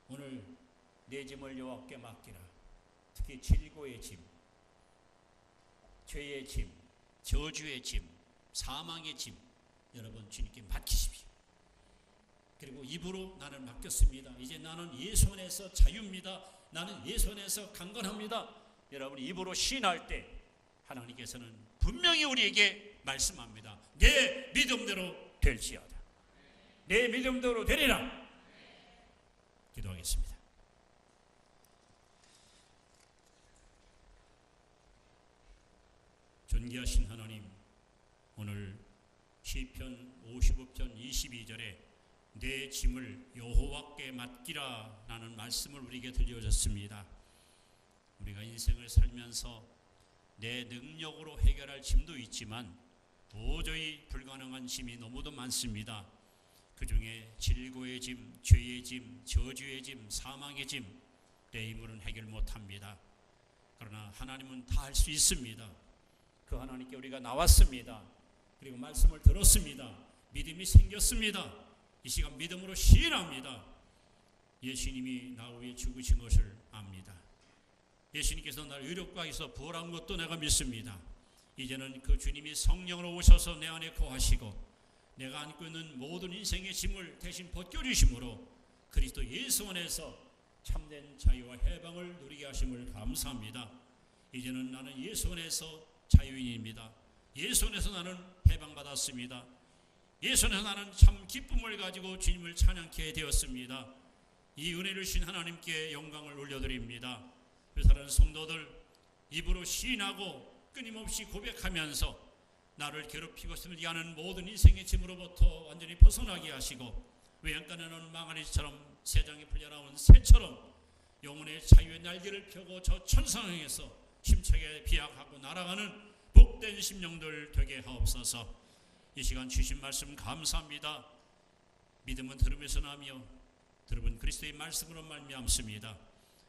오늘 내 짐을 여호와께 맡기라. 특히 질고의 짐, 죄의 짐, 저주의 짐, 사망의 짐 여러분 주님께 맡기십시오. 그리고 입으로 나는 맡겼습니다. 이제 나는 예수 안에서 자유입니다. 나는 예수 안에서 강건합니다. 여러분이 입으로 시인할 때 하나님께서는 분명히 우리에게 말씀합니다. 내 믿음대로 될지어다. 내 믿음대로 되리라. 기도하겠습니다. 존귀하신 하나님, 오늘 시편 55편 22절에 내 짐을 여호와께 맡기라 라는 말씀을 우리에게 들려줬습니다. 우리가 인생을 살면서 내 능력으로 해결할 짐도 있지만 도저히 불가능한 짐이 너무도 많습니다. 그 중에 질고의 짐, 죄의 짐, 저주의 짐, 사망의 짐, 내 힘으로는 해결 못합니다. 그러나 하나님은 다 할 수 있습니다. 그 하나님께 우리가 나왔습니다. 그리고 말씀을 들었습니다. 믿음이 생겼습니다. 이 시간 믿음으로 시인합니다. 예수님이 나 위해 죽으신 것을 압니다. 예수님께서 나를 의롭과에서 부활한 것도 내가 믿습니다. 이제는 그 주님이 성령으로 오셔서 내 안에 거하시고 내가 안고 있는 모든 인생의 짐을 대신 벗겨주심으로 그리스도 예수 안에서 참된 자유와 해방을 누리게 하심을 감사합니다. 이제는 나는 예수 안에서 자유인입니다. 예수 안에서 나는 해방받았습니다. 예수 안에서 나는 참 기쁨을 가지고 주님을 찬양케 되었습니다. 이 은혜를 주신 하나님께 영광을 올려드립니다. 사랑하는 성도들, 입으로 시인하고 끊임없이 고백하면서 나를 괴롭히고 쓰지 않은 모든 인생의 짐으로부터 완전히 벗어나게 하시고 외양간에 나는 망아리처럼 세상에 풀려나온 새처럼 영혼의 자유의 날개를 펴고 저 천상에서 힘차게 비약하고 날아가는 복된 심령들 되게 하옵소서. 이 시간 주신 말씀 감사합니다. 믿음은 들음에서 나며 들음은 그리스도의 말씀으로 말미암습니다.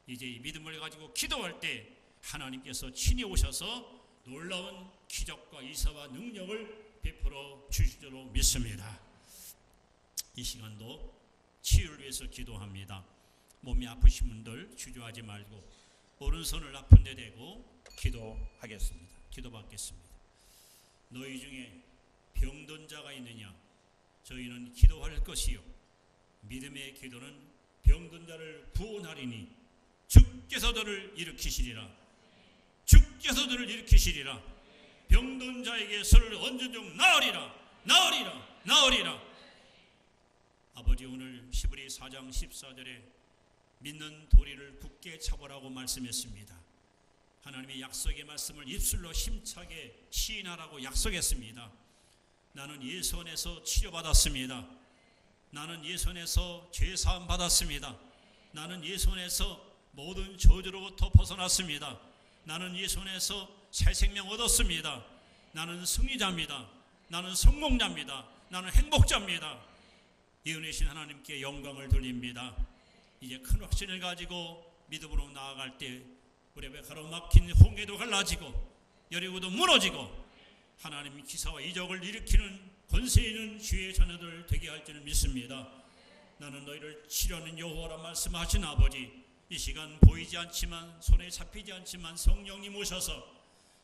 이제 이 믿음을 가지고 기도할 때 하나님께서 친히 오셔서 놀라운 기적과 이사와 능력을 베풀어 주실 줄로 믿습니다. 이 시간도 치유를 위해서 기도합니다. 몸이 아프신 분들 주저하지 말고 오른손을 아픈 데 대고 기도하겠습니다. 기도받겠습니다. 너희 중에 병든 자가 있느냐? 저희는 기도할 것이요 믿음의 기도는 병든 자를 구원하리니 주께서 너를 일으키시리라. 주께서 너를 일으키시리라. 병든 자에게 손을 얹은 중 나으리라. 나으리라. 나으리라. 아버지, 오늘 시브리 4장 14절에 믿는 도리를 굳게 잡으라고 말씀했습니다. 하나님의 약속의 말씀을 입술로 힘차게 시인하라고 약속했습니다. 나는 예수 안에서 치료받았습니다. 나는 예수 안에서 죄사함 받았습니다. 나는 예수 안에서 모든 저주로부터 벗어났습니다. 나는 예수 안에서 새 생명 얻었습니다. 나는 승리자입니다. 나는 성공자입니다. 나는 행복자입니다. 이 은혜신 하나님께 영광을 돌립니다. 이제 큰 확신을 가지고 믿음으로 나아갈 때 우리 앞에 가로막힌 홍해도 갈라지고 여리고도 무너지고 하나님 기사와 이적을 일으키는 권세 있는 주의 자녀들 되게 할 줄을 믿습니다. 나는 너희를 치료하는 여호와라 말씀하신 아버지, 이 시간 보이지 않지만 손에 잡히지 않지만 성령님 오셔서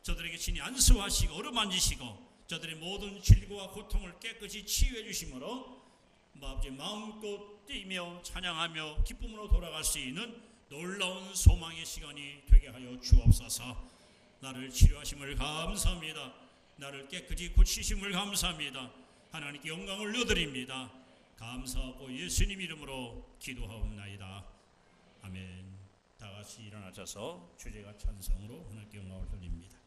저들에게 친히 안수하시고 어루만지시고 저들의 모든 질고와 고통을 깨끗이 치유해 주심으로 아버지 마음껏 뛰며 찬양하며 기쁨으로 돌아갈 수 있는 놀라운 소망의 시간이 되게 하여 주옵소서. 나를 치료하심을 감사합니다. 나를 깨끗이 고치심을 감사합니다. 하나님께 영광을 올려드립니다. 감사하고 예수님 이름으로 기도하옵나이다. 아멘. 다 같이 일어나셔서 주제가 찬송으로 하나님께 영광을 돌립니다.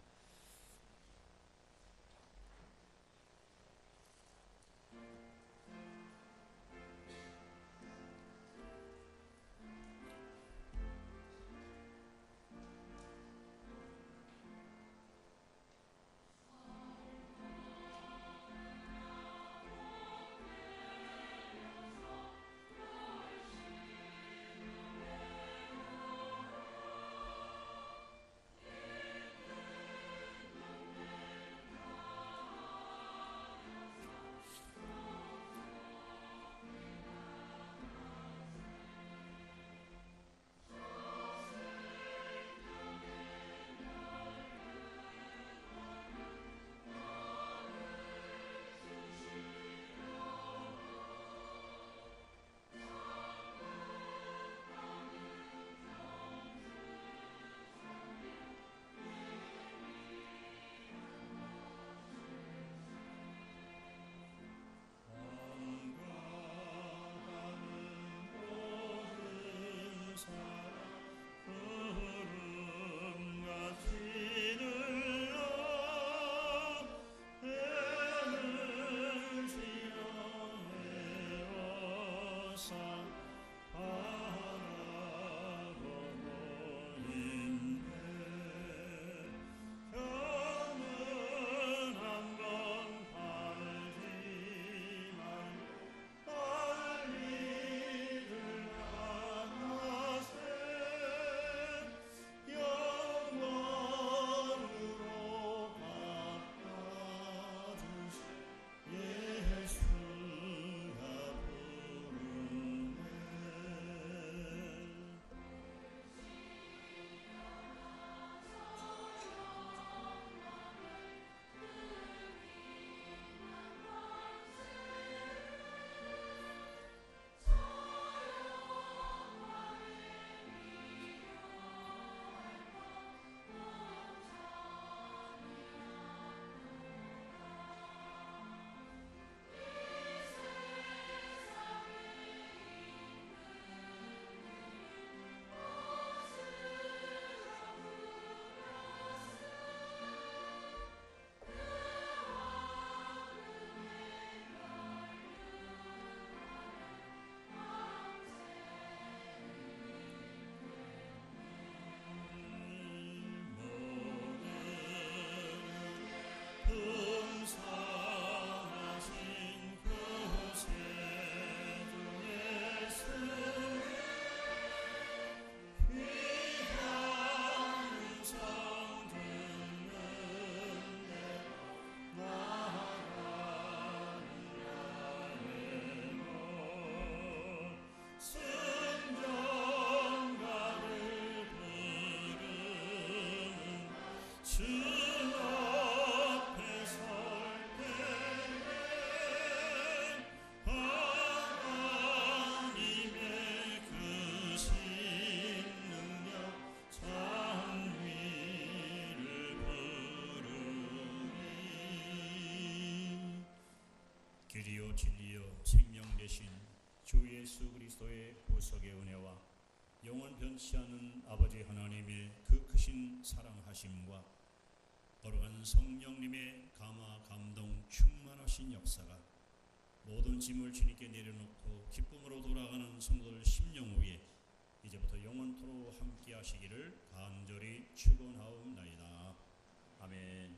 길이요 진리요 생명 되신 주 예수 그리스도의 보석의 은혜와 영원 변치 않는 아버지 하나님의 그 크신 사랑하심과 거룩한 성령님의 감화 감동 충만하신 역사가 모든 짐을 주님께 내려놓고 기쁨으로 돌아가는 성도들 심령 위에 이제부터 영원토록 함께 하시기를 간절히 축원하옵나이다. 아멘.